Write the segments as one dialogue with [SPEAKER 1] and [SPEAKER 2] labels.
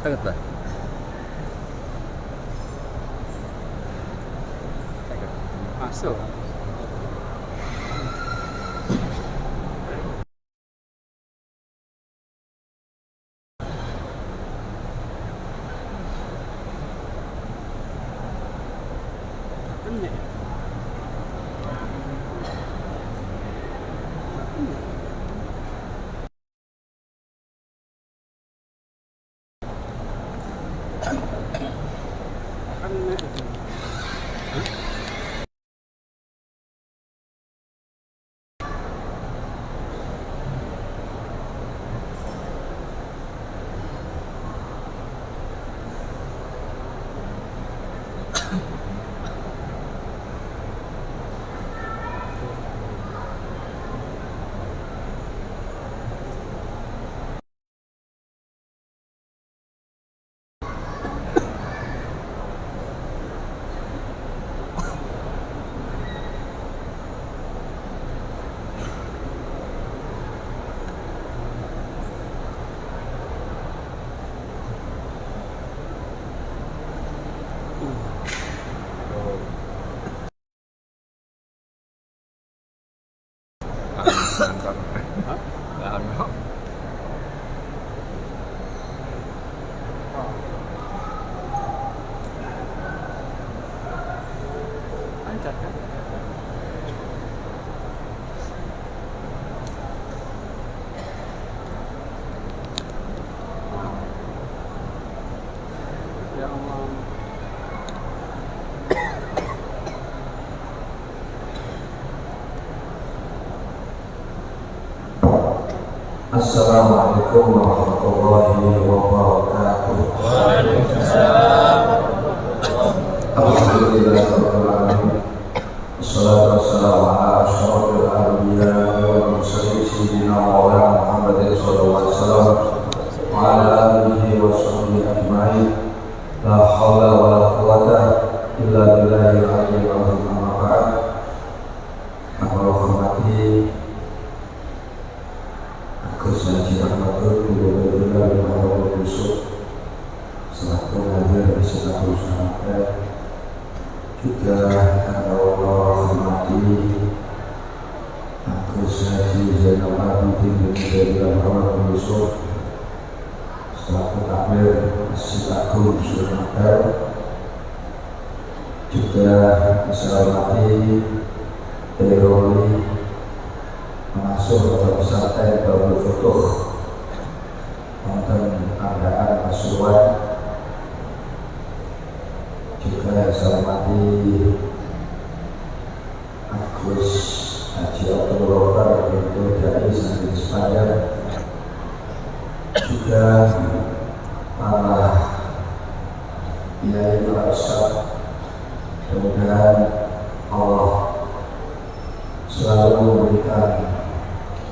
[SPEAKER 1] Dekat lah. Masuk. Lancar kan? Ya Allah.
[SPEAKER 2] Assalamualaikum warahmatullahi wabarakatuh.
[SPEAKER 3] Waalaikumsalam.
[SPEAKER 2] Alhamdulillahirabbil alamin. Wassalatu wassalamu ala asyrofil anbiya'i wal mursalin sayyidina Maulana Muhammadin sallallahu alaihi wasallam wa ala alihi wa sahbihi ajma'in. La haula wa la quwwata illa billahil aliyyil azim. Amma ba'd. Aku hormati Saji Ahmadul Gubernur Muhammad Yusuf selaku hadir di Senat Pesantren, juga Allah hormati Aku Saji Zainal Abidin Gubernur Muhammad Yusuf selaku takmir Masjid Agung Surabaya, juga saya hormati Dewi Mengasuh atau pesantren Darul Futuh wonten Andaan Pasuruan, juga saya hormati Agus Haji Abdul Ghafar Bintu Dai Santri Sepanjang, juga para Kiai para Ustaz. Mudah-mudahan Allah selalu memberikan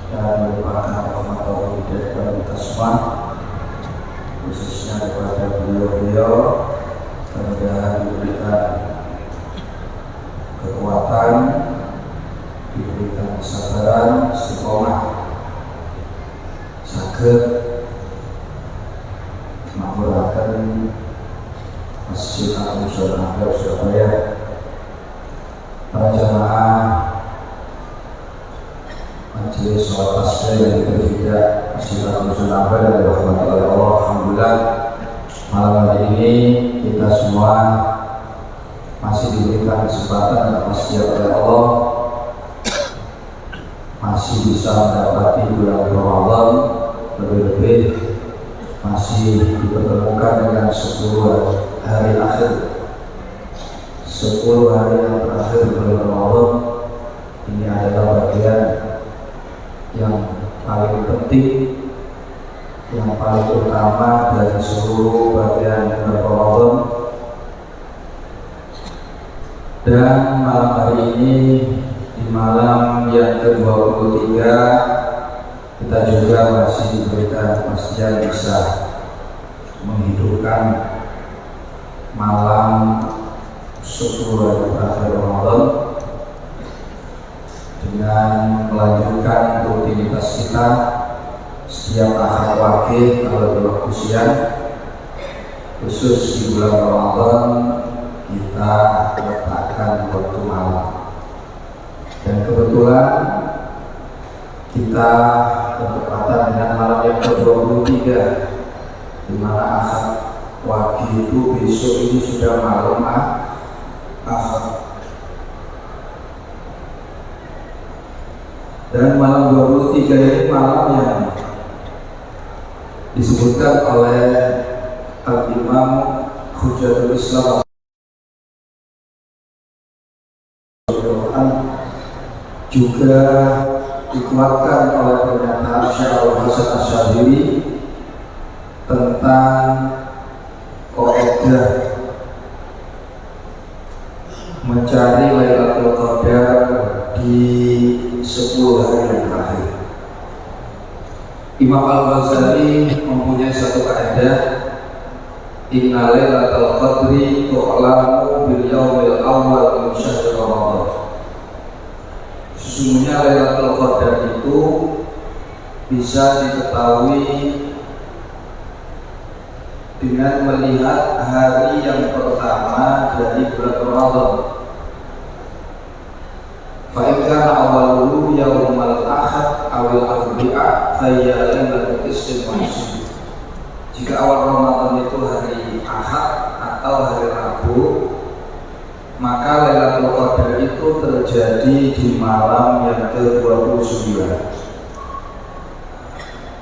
[SPEAKER 2] dan merupakan rahmat Allah kepada kita semua, khususnya kepada beliau-beliau. Mudah-mudahan diberikan kekuatan, diberikan kesabaran, istiqomah, saged makmuraken Masjid Agung Surabaya. Para jamaah majelis sholat tasbih yang berbeda Masjid Agung Surabaya dan dirahmati oleh Allah. Alhamdulillah, malam hari ini kita semua masih diberikan kesempatan dan masih oleh Allah masih bisa mendapati bulan Ramadan, lebih-lebih masih dipertemukan dengan 10 hari akhir, 10 hari yang terakhir bulan Ramadan. Ini adalah bagian yang paling penting, yang paling utama dari seluruh bagian bulan Ramadan. Dan malam hari ini, di malam yang ke-23, kita juga masih diberikan kepastian bisa menghidupkan malam 10 hari terakhir Ramadan. dengan melanjutkan rutinitas kita setiap ahad wakil kalau di waktu siang, khusus di bulan Ramadan kita letakkan waktu malam. Dan kebetulan kita bertepatan dengan malam yang ke-23, di mana ahad wakil itu besok ini sudah malam ahad. Dan malam 23 ini malam yang disebutkan oleh Al-Imam Hujjatul Islam juga dikuatkan oleh pernyataan Syekh Al-Hasan Asy'adili tentang kaidah mencari Lailatul Qadar di 10 hari yang terakhir. Imam Al-Ghazali mempunyai satu kaidah, inna Lailatul Qadri tu'lamu bil yaumil awwal min syahr Ramadan. Sesungguhnya Lailatul Qadar itu bisa diketahui dengan melihat hari yang pertama dari bulan Ramadan. Fa in kana awwaluhu yaumal ahad awil arbi'a fa hiya lailatul isnin. Jika awal Ramadan itu hari Ahad atau hari Rabu, maka Lailatul Qadar itu terjadi di malam yang ke-29.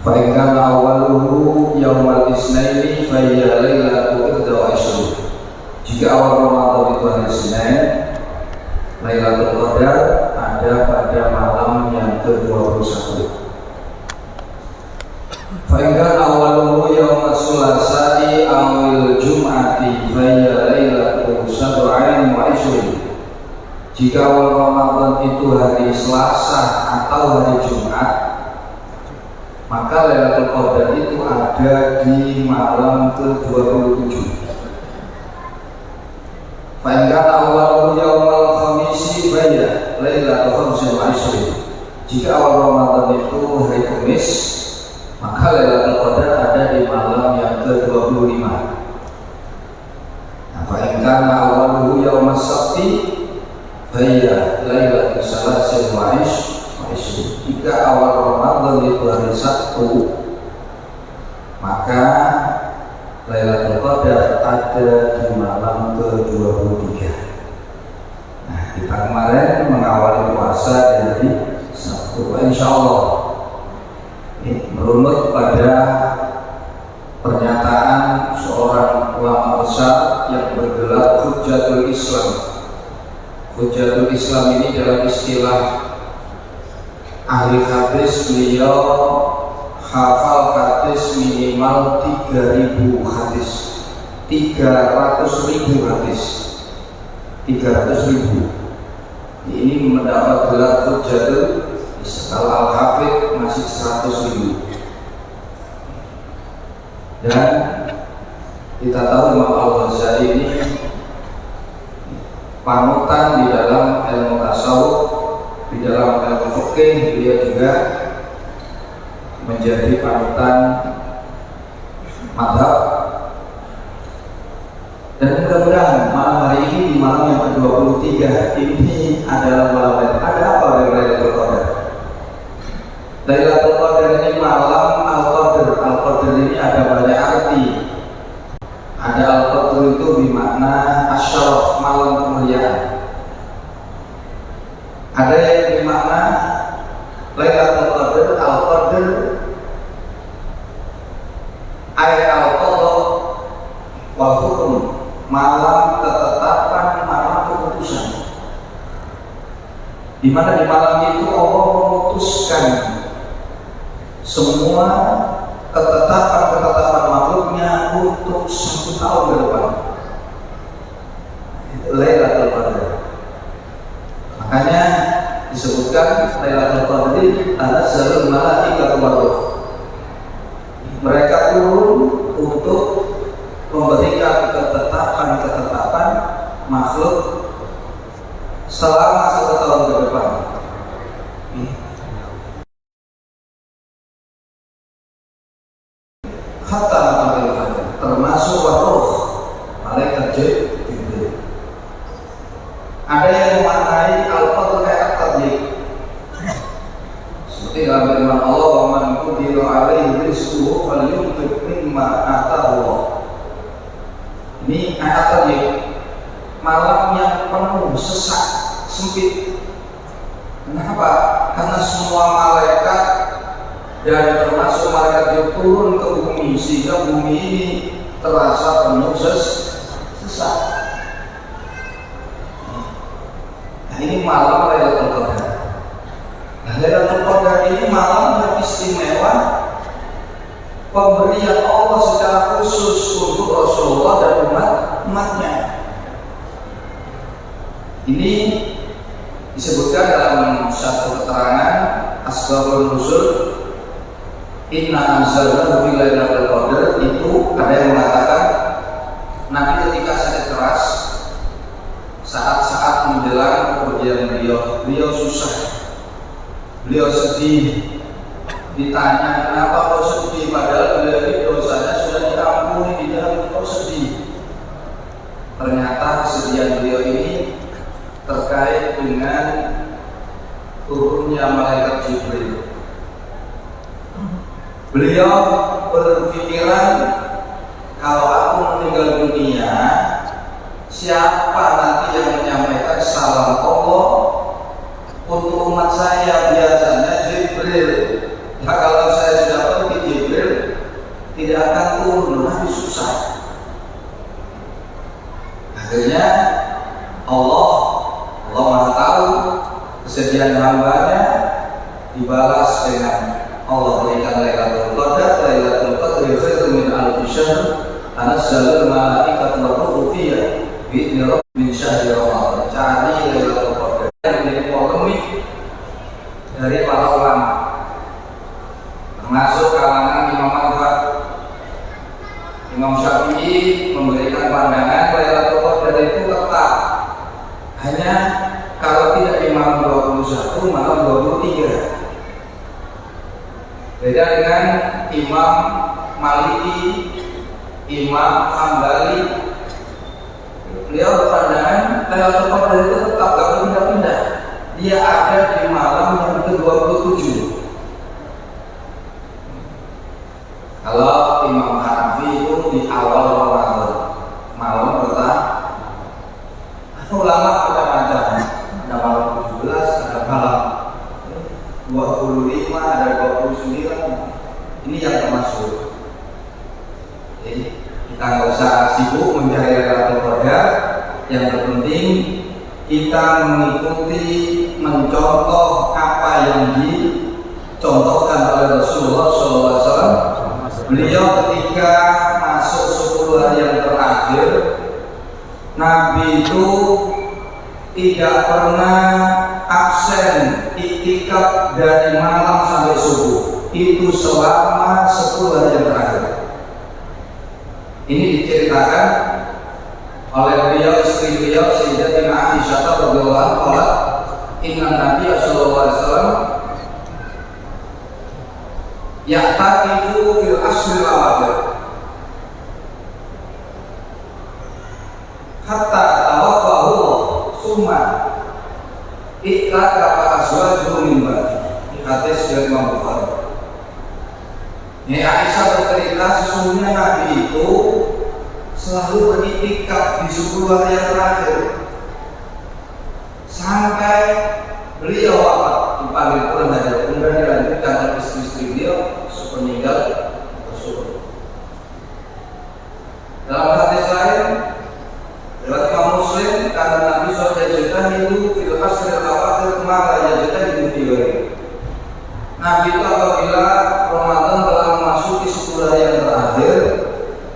[SPEAKER 2] Fa in kana awwaluhu yaumal isnaini fa hiya lailatul 21. Jika awal Ramadan itu hari Senin, Lailatul Qadar ada pada malam yang ke-21. Fa in kana awwaluhu yaumas sulasai awil jum'ati fa hiya lailatul 27. Jika awal Ramadan itu hari Selasa atau hari Jumat, maka Lailatul Qadar itu ada di malam ke-27. Fa in kana awwaluhu yaumal khamisi fa hiya lailatul 25. Jika awal Ramadan itu hari Kamis, maka Lailatul Qadar ada di malam yang ke-25. Nah, fa in kana awwaluhu yaumas sabti fa hiya lailatul 23. Jika awal Ramadan itu hari Sabtu, maka Lailatul Qadar ada di malam ke-23. Nah, kita kemarin mengawali puasa di hari Sabtu. Insyaallah merunut pada pernyataan seorang ulama besar yang bergelar Hujjatul Islam. Hujjatul Islam ini dalam istilah ahli hadis, beliau hafal hadis minimal 3.000 hadis, 300.000 hadis, 300.000. Ini mendapat gelar Hujjatul. Kalau Al-Hafidh masih 100.000. Dan kita tahu Imam Al-Ghazali ini panutan di dalam ilmu tasawuf, di dalam ilmu fikih. Dia juga menjadi panutan madhab. Dan mudah-mudahan malam hari ini, di malam yang ke-23 ini adalah malam. Ada apa dengan Lailatul Qadar? Lailatul Qadar ini malam Al-Qadar. Al-Qadar ini ada banyak arti. Ada Al-Qadar itu bermakna asyaraf, malam kemuliaan. Ada yang bermakna Lailatul Qadar, Al-Qadar ayat Al-Qadar wal hukum, malam ketetapan, malam keputusan. Di mana di malam itu Allah memutuskan semua ketetapan makhluknya untuk 1 tahun ke depan. Lailatul Qadar. Makanya disebutkan Lailatul Qadar tanazzalul malaikatu war-ruh. Mereka turun untuk memberikan ketetapan makhluk selama 1 tahun ke depan. Kenapa? Karena semua malaikat dan termasuk malaikat yang turun ke bumi, sehingga bumi ini terasa penuh sesak. Nah, ini malam Lailatul Qadar. Nah, Lailatul Qadar ini malam yang istimewa, pemberian Allah secara khusus untuk Rasulullah dan umatnya. Ini disebutkan dalam satu keterangan Asbabun Nuzul, Inna anzalnahu fi Lailatul Qadar. Itu ada yang mengatakan Nabi ketika sakit keras, saat-saat menjelang kepergian beliau susah, beliau sedih. Ditanya, kenapa kau sedih? Padahal beliau ini dosanya sudah diampuni, di dalam kau sedih. Ternyata kesedihan beliau ini terkait dengan turunnya malaikat Jibril. Beliau berpikiran, kalau aku meninggal dunia, siapa nanti yang menyampaikan salam Allah untuk umat saya? Biasanya Jibril. Nah, kalau saya sudah pergi, Jibril tidak akan turun, nanti susah. Akhirnya Allah Maha tahu kesedihan hambanya, dibalas dengan Allah berikan Lailatul Qadar. Lailatul Qadar khairun min alfi syahr, tanazzalul malaikatu wa ruhu fiha bi'izni rabbihim min syahri Ramadan. Cari Lailatul Qadar yang menjadi polemik dari para ulama, termasuk kalangan Imam Ahmad. Imam Syafi'i memberikan pandangan Lailatul Qadar itu tetap hanya kalau tidak di malam 21, malam 23. Beda dengan Imam Maliki, Imam Hambali. Beliau berpandangan Lailatul Qadar itu tetap gak pindah-pindah. Dia ada di malam yang ke-27. Kalau Imam Hanafi itu di awal Ramadan, malam pertama. Ulama macam-macam, ada malam 17, ada malam 25, ada 29. Ini yang termasuk. Jadi kita nggak usah sibuk mencari Lailatul Qadar. Yang terpenting kita mengikuti, mencontoh apa yang dicontohkan oleh Rasulullah SAW. Beliau ketika masuk 10 hari yang terakhir, Nabi itu tidak pernah absen iktikaf dari malam sampai subuh. Itu selama 10 hari yang terakhir. Ini diceritakan oleh beliau, istri beliau Sayyidatina Aisyah radhiyallahu anha, inna Nabi sallallahu alaihi wasallam ya'taqifu fil ashril awakhir hatta tawaffahu summa iktaka azwajuhu min ba'di. Hadis dari Imam Bukhari. Aisyah bercerita, sesungguhnya Nabi itu selalu beriktikaf di 10 hari yang terakhir sampai beliau wafat. Dipanggil pulang saja, kemudian dilanjutkan oleh istri-istri beliau sepeninggal Rasul. Dalam hadis lain riwayat Imam Muslim, karena Nabi SAW itu fil asril awakhir maka yajtahidu fi ghairi. Nabi itu apabila Ramadan telah memasuki 10 hari yang terakhir,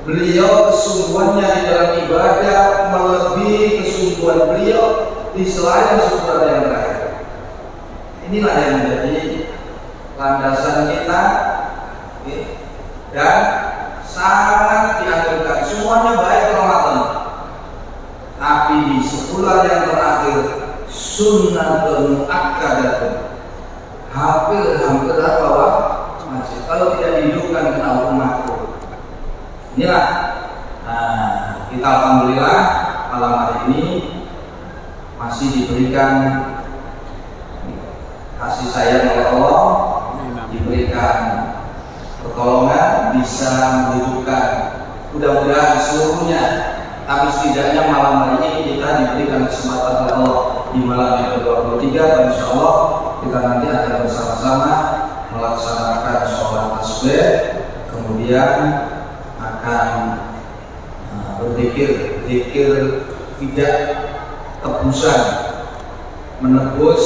[SPEAKER 2] beliau kesungguhannya di dalam ibadah melebihi kesungguhan beliau di selain 10 hari yang terakhir. Inilah yang menjadi landasan kita, dan sangat dianjurkan. Semuanya baik Ramadan, tapi di 10 hari yang terakhir sunnatun muakkadatun, hampir bahwa masih kalau tidak dihidupkan kena umatku. Inilah kita alhamdulillah malam hari ini masih diberikan kasih sayang oleh Allah, diberikan pertolongan, bisa menghidupkan mudah-mudahan seluruhnya, tapi setidaknya malam hari ini kita diberikan kesempatan oleh Allah di malam yang ke-23, insya Allah kita nanti akan bersama-sama melaksanakan sholat tasbih, kemudian akan berzikir tidak tebusan, menebus,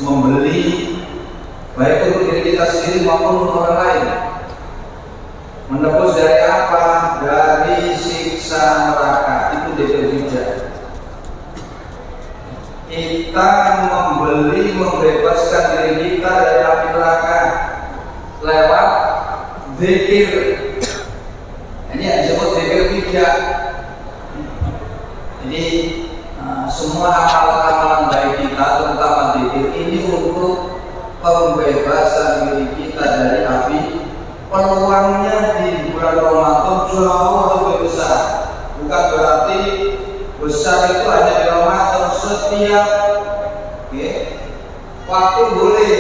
[SPEAKER 2] membeli baik untuk diri kita sendiri maupun untuk orang lain. Menebus dari apa? Dari siksa neraka. Itu dzikir hijab. Kita membeli, membebaskan diri kita dari api neraka lewat dzikir. Ini yang disebut dzikir hijab. Jadi semua amalan-amalan baik kita, terutama dzikir ini untuk pembebasan diri kita dari api. Peluangnya di bulan Ramadan jauh lebih besar. Bukan berarti besar itu hanya di Ramadan, setiap waktu boleh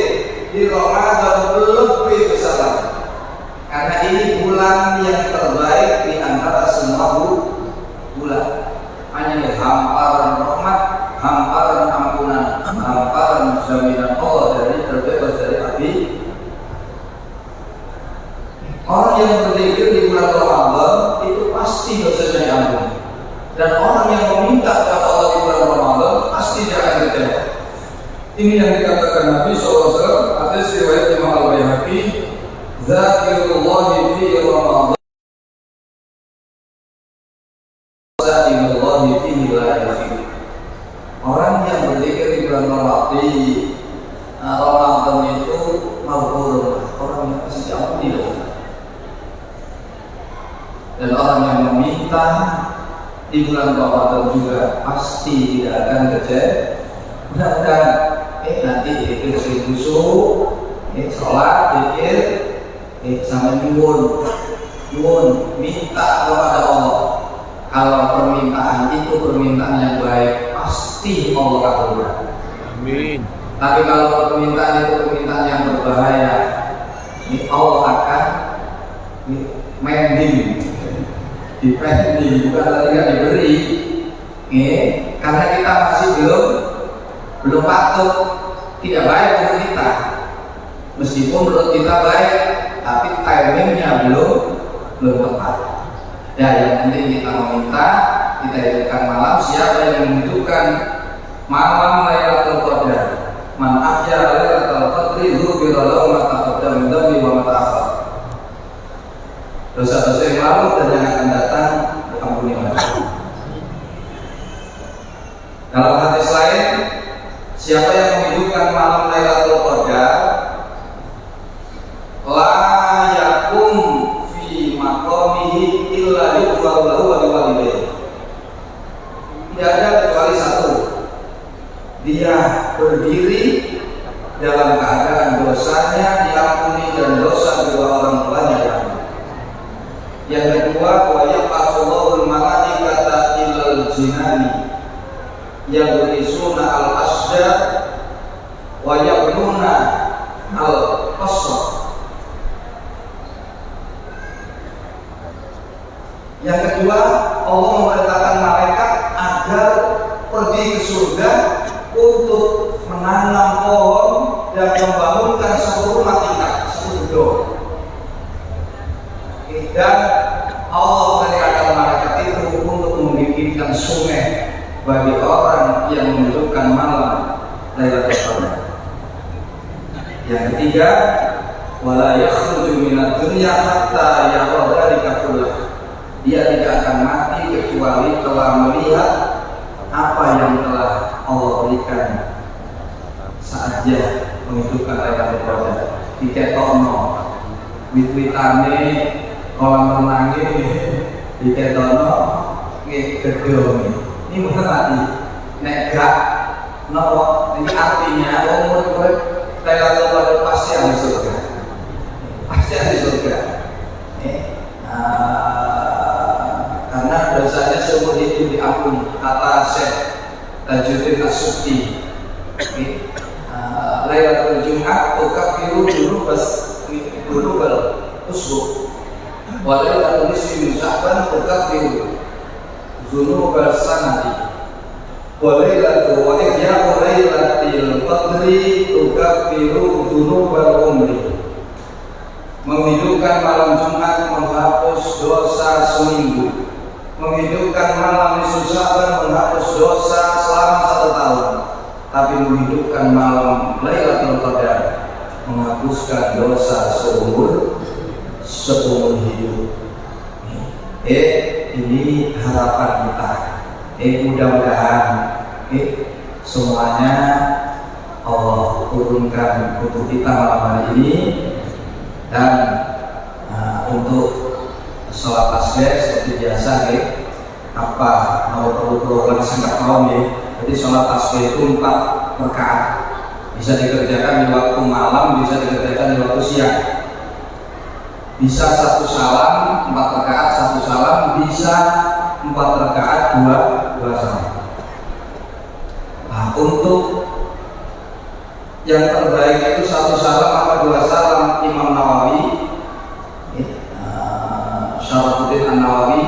[SPEAKER 2] di Ramadan lebih besar lagi. Karena ini bulan yang terbaik di antara semua bulan. Hanya hamparan rahmat, hamparan ampunan, hamparan jaminan Allah dari terbebas dari api. Orang yang berzikir di bulan Ramadan itu pasti dosanya diampuni. Dan orang yang meminta kepada Allah di bulan Ramadan pasti dia akan dijawab. Ini yang dikatakan Nabi SAW. Hadis riwayat Imam Al-Baihaqi, "Zakirullahi fi Ramadan, zakirullahi fi lailati." Orang yang berzikir di bulan Ramadan itu maghfur, orang yang pasti diampuni. Dan orang yang meminta di bulan Ramadan juga pasti tidak akan kecewa. Dan nanti zikir 1000 sholat, zikir sampai nyuwun minta kepada Allah. Kalau permintaan itu permintaan yang baik, pasti Allah kabulkan.
[SPEAKER 3] Amin.
[SPEAKER 2] Tapi kalau permintaan itu permintaan yang berbahaya, Allah akan mending, dipending, bukan lagi tidak diberi. Karena kita masih belum patuh, tidak baik untuk kita. Meskipun menurut kita baik, tapi timingnya belum tepat. Ya, yang penting kita meminta, kita hidupkan malam. Siapa yang menghidupkan malam Lailatul Qadar, man ahya Lailatul Qadri dzukira lahu ma taqaddama min dhanbi wa ma ta'akhkhar. Dosa-dosa yang lalu dan yang akan datang diampuni oleh Allah. Dalam hadis lain, siapa yang menghidupkan malam Lailatul Qadar, la yakum fi maqamihi illa yughfaru lahu wa liwalidayhi. Tidak ada kecuali satu. Dia berdiri dalam keadaan dosanya diampuni dan dosa kedua orang tuanya diampuni. Yang kedua, wa yaqasulul malaikata ilal jinani yadrisuna al-asja wa yabnuna al-qasr. Yang kedua, Allah memerintahkan malaikat agar pergi ke surga untuk menanam pohon dan membangunkan satu rumah tingkat, satu gedung. Dan Allah memerintahkan malaikat itu untuk membikinkan sungai bagi orang yang menghidupkan malam Lailatul Qadar. Yang ketiga, wala yakhruju minad dunya hatta yara dzalika kullah. Dia tidak akan mati kecuali telah melihat apa yang telah Allah berikan saat dia menghidupkan Lailatul Qadar. Diketokno wit-witane kolam renang diketokno gedung. Ini bukan mati, nek gak nopo. Ini artinya umur Lailatul Qadar pasti ada surga, pasti ada surga. Karena dosanya seumur hidup diampuni. Kata Syekh Tajuddin As-Subki, Lailatul Jumat tukaffiru dzunubal usbu, wa lailatul nisfi min Sya'ban tukaffiru dzunubal sanati. Walailatu wa ihya lailatil qadri tukaffiru dzunubal umri. Menghidupkan malam Jumat menghapus dosa seminggu. Menghidupkan malam nisfu Sya'ban menghapus dosa selama 1 tahun. Tapi menghidupkan malam Lailatul Qadar menghapuskan dosa seumur hidup. Ini harapan kita. Mudah-mudahan semuanya Allah turunkan untuk kita malam hari ini. Dan untuk sholat tasbih seperti biasa apa mau perlu singkat malam jadi sholat tasbih itu 4 rakaat, bisa dikerjakan di waktu malam, bisa dikerjakan di waktu siang, bisa 1 salam 4 rakaat, 1 salam, bisa 4 rakaat 2 salam. Nah, untuk yang terbaik itu 1 salam atau 2 salam, Imam Nawawi Syarafuddin An-Nawawi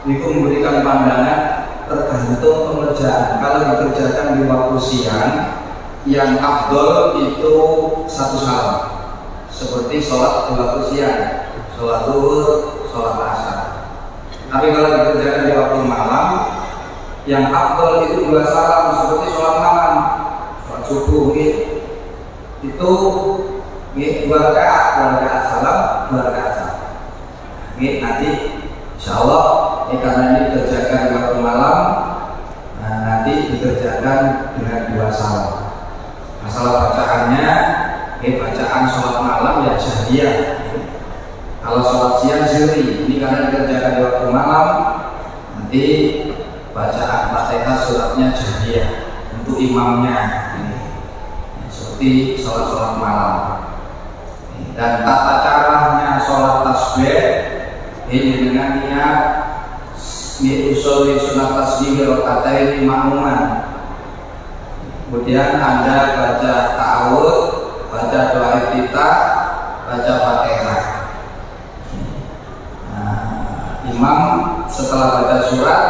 [SPEAKER 2] itu memberikan pandangan tergantung pengerjaan. Kalau dikerjakan di waktu siang, yang afdol itu 1 salam, seperti sholat di waktu siang, sholat zuhur, sholat asar. Tapi kalau dikerjakan di waktu malam, yang afdol itu 2 salam, seperti sholat malam, sholat subuh itu 2 rakaat salam, 2 rakaat salam. Nanti insya Allah karena ini dikerjakan di waktu malam, nanti dikerjakan dengan 2 salam. Masalah bacaannya, bacaan sholat malam ya jahriyah. Kalau sholat siang sirri, ini karena dikerjakan di waktu malam, nanti bacaan Fatihah suratnya jahriyah untuk imamnya, seperti sholat malam. Dan tata caranya sholat tasbih ini dengan niat usul sunat tasbih rakaataini makmuman. Kemudian Anda baca ta'awud, baca doa iftitah, baca Fatihah. Imam setelah baca surat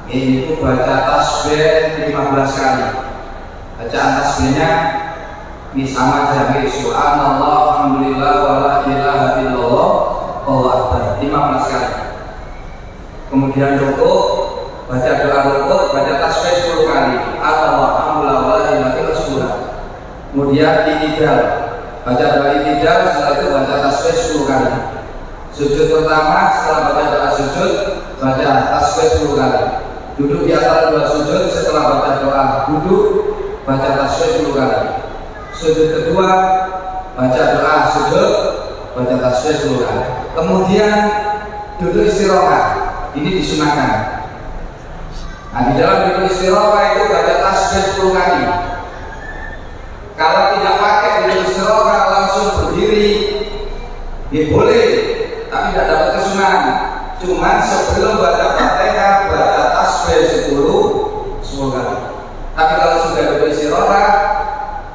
[SPEAKER 2] itu baca tasbih 15 kali. Bacaan tasbihnya ini sama aja, subhanallah, alhamdulillah, wala ilaha illallah, Allahu akbar, 15 kali. Kemudian rukuk, baca doa rukuk, baca tasbih 10 kali, alhamdulillah, wala ilaha illallah. Kemudian i'tidal, baca doa i'tidal, setelah itu baca tasbih 10 kali. Sujud pertama, setelah baca doa sujud, baca tasbih 10 kali. Duduk di antara 2 sujud, setelah baca doa duduk, baca tasbih 10 kali. Sujud kedua, baca doa sujud, baca tasbih 10 kali. Kemudian duduk istirahat, ini disunahkan. Nah, di dalam duduk istirahat itu baca tasbih 10 kali. Kalau tidak pakai duduk istirahat langsung berdiri, boleh, tapi tidak dapat kesunahan. Cuman sebelum baca Fatihah baca tasbih 10 kali. Tapi kalau sudah duduk istirahat,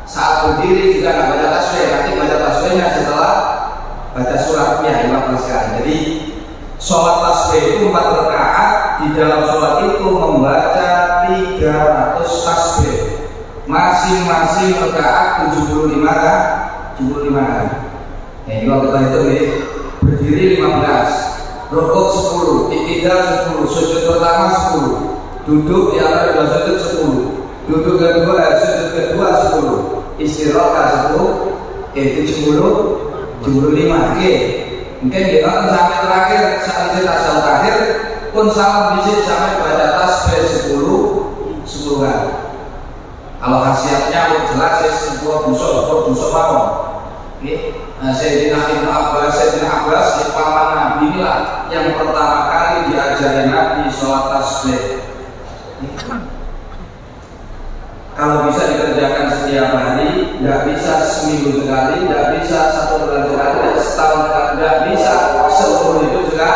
[SPEAKER 2] saat berdiri juga nggak baca tasbih, nanti baca tasbihnya setelah baca suratnya 15 kali. Jadi sholat tasbih itu 4 rakaat. Di dalam sholat itu membaca 300 tasbih, masing-masing rakaat 75 kali. Ini kalau kita hitung berdiri 15, rukuk 10, i'tidal 10, sujud pertama 10, duduk di antara 2 sujud 10, duduk kedua, sujud kedua 10, istirahat 10, itu 75. Mungkin kita sampai terakhir, saat ini tasawuf akhir pun salam bisik sampai baca tasbih 10 kali. Kalau khasiatnya jelas sebuah busuk mawon. Sayyidina Ibnu Abbas, paman Nabi inilah yang pertama kali diajari Nabi sholat tasbih. Kalau bisa dikerjakan setiap hari, tidak bisa seminggu sekali, tidak bisa 1 bulan sekali, tidak setahun sekali, tidak bisa seumur hidup juga.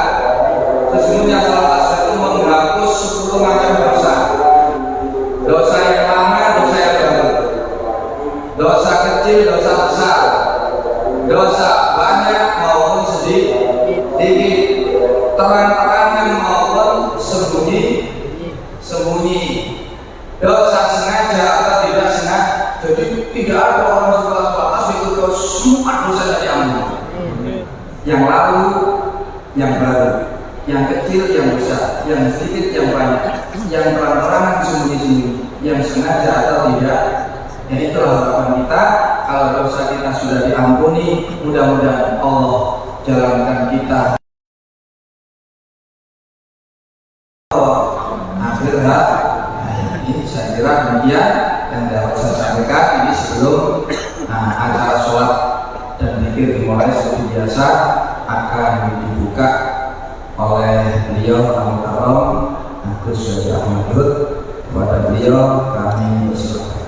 [SPEAKER 2] Sesungguhnya sholat tasbih itu menghapus 10 macam dosa. Dosa yang lama, dosa yang baru, dosa kecil, dosa besar, dosa banyak maupun sedikit, terang-terangan maupun sembunyi. tidak ada orang setelah sholat tasbih itu semua dosanya diampuni. Yang lalu, yang baru, yang kecil, yang besar, yang sedikit, yang banyak, yang terang-terangan sembunyi-sembunyi, yang sengaja atau tidak. Ya itulah harapan kita. Kalau dosa kita sudah diampuni, mudah-mudahan Allah jalankan kita akhirat. Nah, ini saya kira demikian yang dapat saya sampaikan ini sebelum acara sholat dan zikir dimulai seperti biasa akan dibuka oleh beliau Al-Mukarram Gus Syekh Ahmad Dut. Kepada beliau kami bersilakan.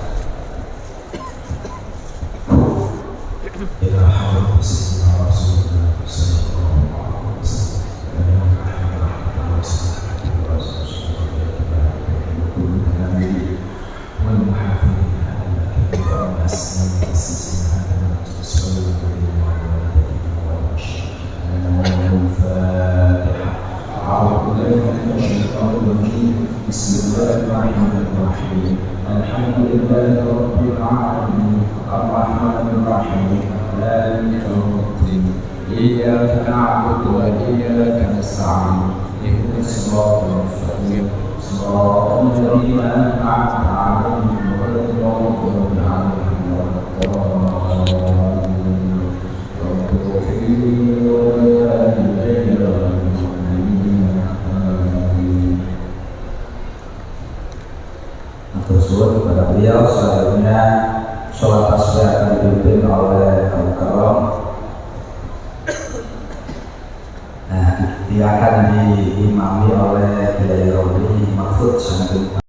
[SPEAKER 4] Bismillahirrahmanirrahim. Alhamdulillahi rabbil alamin. Ar-Rahmanir Rahim. Maliki yaumiddin. Iyyaka na'budu wa iyyaka nasta'in. Ihdinas siratal mustaqim. Shiratal ladzina an'amta 'alaihim ghairil maghdubi 'alaihim waladdallin. Rabbil ighfirli wa li walidayya
[SPEAKER 2] Bersyukur kepada beliau. Selanjutnya sholat tasbih akan dipimpin oleh Al-Mukarram. Nah, dia akan diimami oleh Kiai Romli Mahfud Sangat